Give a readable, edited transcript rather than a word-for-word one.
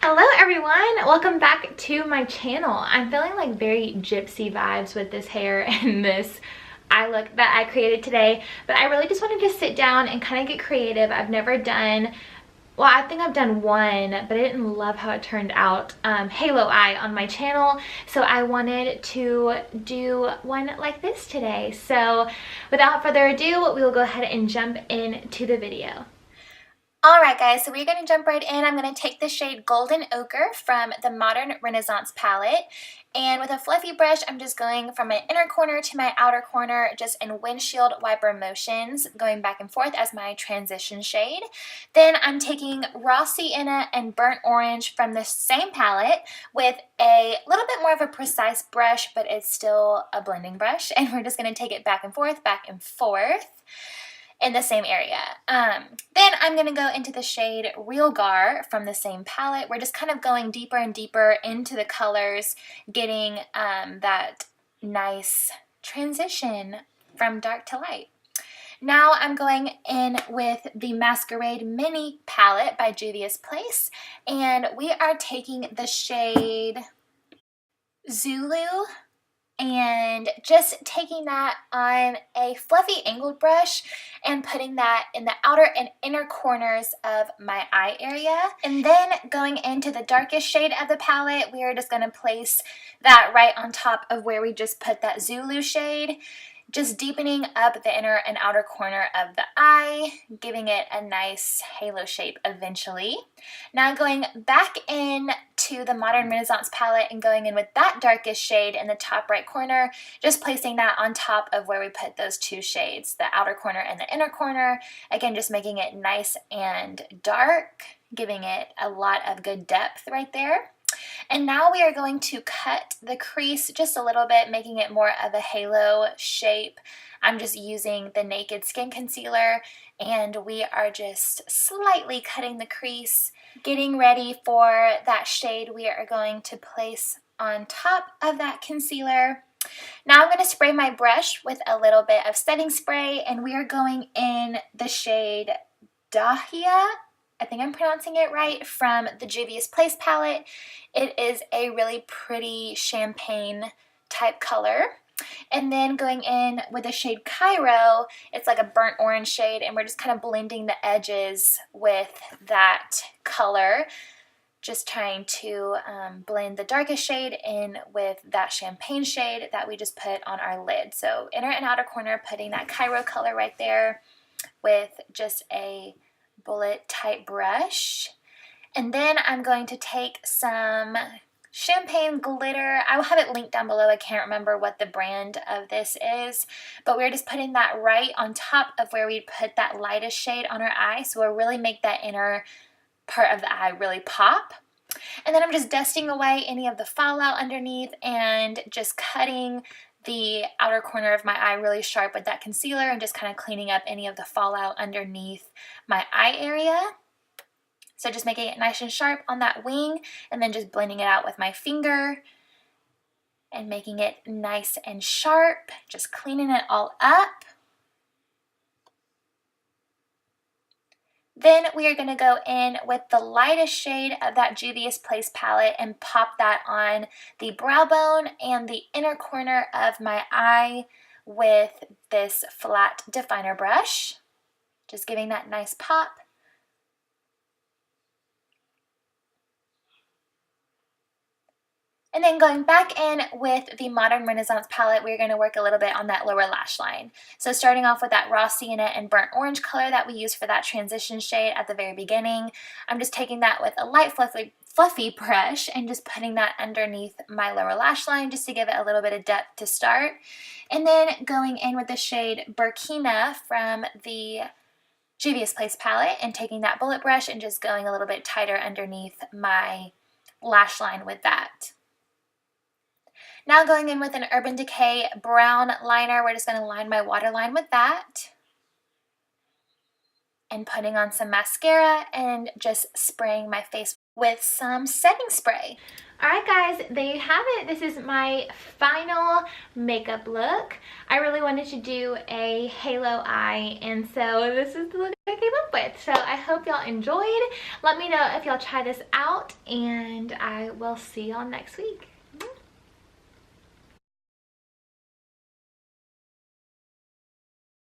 Hello everyone, welcome back to my channel. I'm feeling like very gypsy vibes with this hair and this eye look that I created today, but I really just wanted to sit down and kind of get creative. I've never done, well, I think I've done one, but I didn't love how it turned out, halo eye on my channel, so I wanted to do one like this today. So without further ado, we will go ahead and jump into the video. Alright guys, so we're going to jump right in. I'm going to take the shade Golden Ochre from the Modern Renaissance palette, and with a fluffy brush I'm just going from my inner corner to my outer corner, just in windshield wiper motions, going back and forth as my transition shade. Then I'm taking Raw Sienna and Burnt Orange from the same palette with a little bit more of a precise brush, but it's still a blending brush, and we're just going to take it back and forth in the same area. Then I'm going to go into the shade Real Gar from the same palette. We're just kind of going deeper and deeper into the colors, getting that nice transition from dark to light. Now I'm going in with the Masquerade Mini palette by Juvia's Place, and we are taking the shade Zulu, and just taking that on a fluffy angled brush and putting that in the outer and inner corners of my eye area. And then going into the darkest shade of the palette, we are just going to place that right on top of where we just put that Zulu shade, just deepening up the inner and outer corner of the eye, giving it a nice halo shape eventually. Now going back in to the Modern Renaissance palette and going in with that darkest shade in the top right corner, just placing that on top of where we put those two shades, the outer corner and the inner corner. Again, just making it nice and dark, giving it a lot of good depth right there. And now we are going to cut the crease just a little bit, making it more of a halo shape. I'm just using the Naked Skin Concealer, and we are just slightly cutting the crease, getting ready for that shade we are going to place on top of that concealer. Now I'm going to spray my brush with a little bit of setting spray, and we are going in the shade Dahlia, I think I'm pronouncing it right, from the Juvia's Place palette. It is a really pretty champagne type color. And then going in with the shade Cairo, it's like a burnt orange shade, and we're just kind of blending the edges with that color. Just trying to blend the darkest shade in with that champagne shade that we just put on our lid. So inner and outer corner, putting that Cairo color right there with just a bullet type brush. And then I'm going to take some champagne glitter. I will have it linked down below. I can't remember what the brand of this is, but we're just putting that right on top of where we put that lightest shade on our eye, so we'll really make that inner part of the eye really pop. And then I'm just dusting away any of the fallout underneath and just cutting the outer corner of my eye really sharp with that concealer and just kind of cleaning up any of the fallout underneath my eye area. So just making it nice and sharp on that wing, and then just blending it out with my finger and making it nice and sharp, just cleaning it all up. Then we are going to go in with the lightest shade of that Juvia's Place palette and pop that on the brow bone and the inner corner of my eye with this flat definer brush. Just giving that nice pop. And then going back in with the Modern Renaissance palette, we're going to work a little bit on that lower lash line. So starting off with that Raw Sienna and Burnt Orange color that we used for that transition shade at the very beginning, I'm just taking that with a light fluffy brush and just putting that underneath my lower lash line just to give it a little bit of depth to start. And then going in with the shade Burkina from the Juvia's Place palette and taking that bullet brush and just going a little bit tighter underneath my lash line with that. Now going in with an Urban Decay brown liner, we're just going to line my waterline with that. And putting on some mascara and just spraying my face with some setting spray. Alright guys, there you have it. This is my final makeup look. I really wanted to do a halo eye, and so this is the look I came up with. So I hope y'all enjoyed. Let me know if y'all try this out, and I will see y'all next week.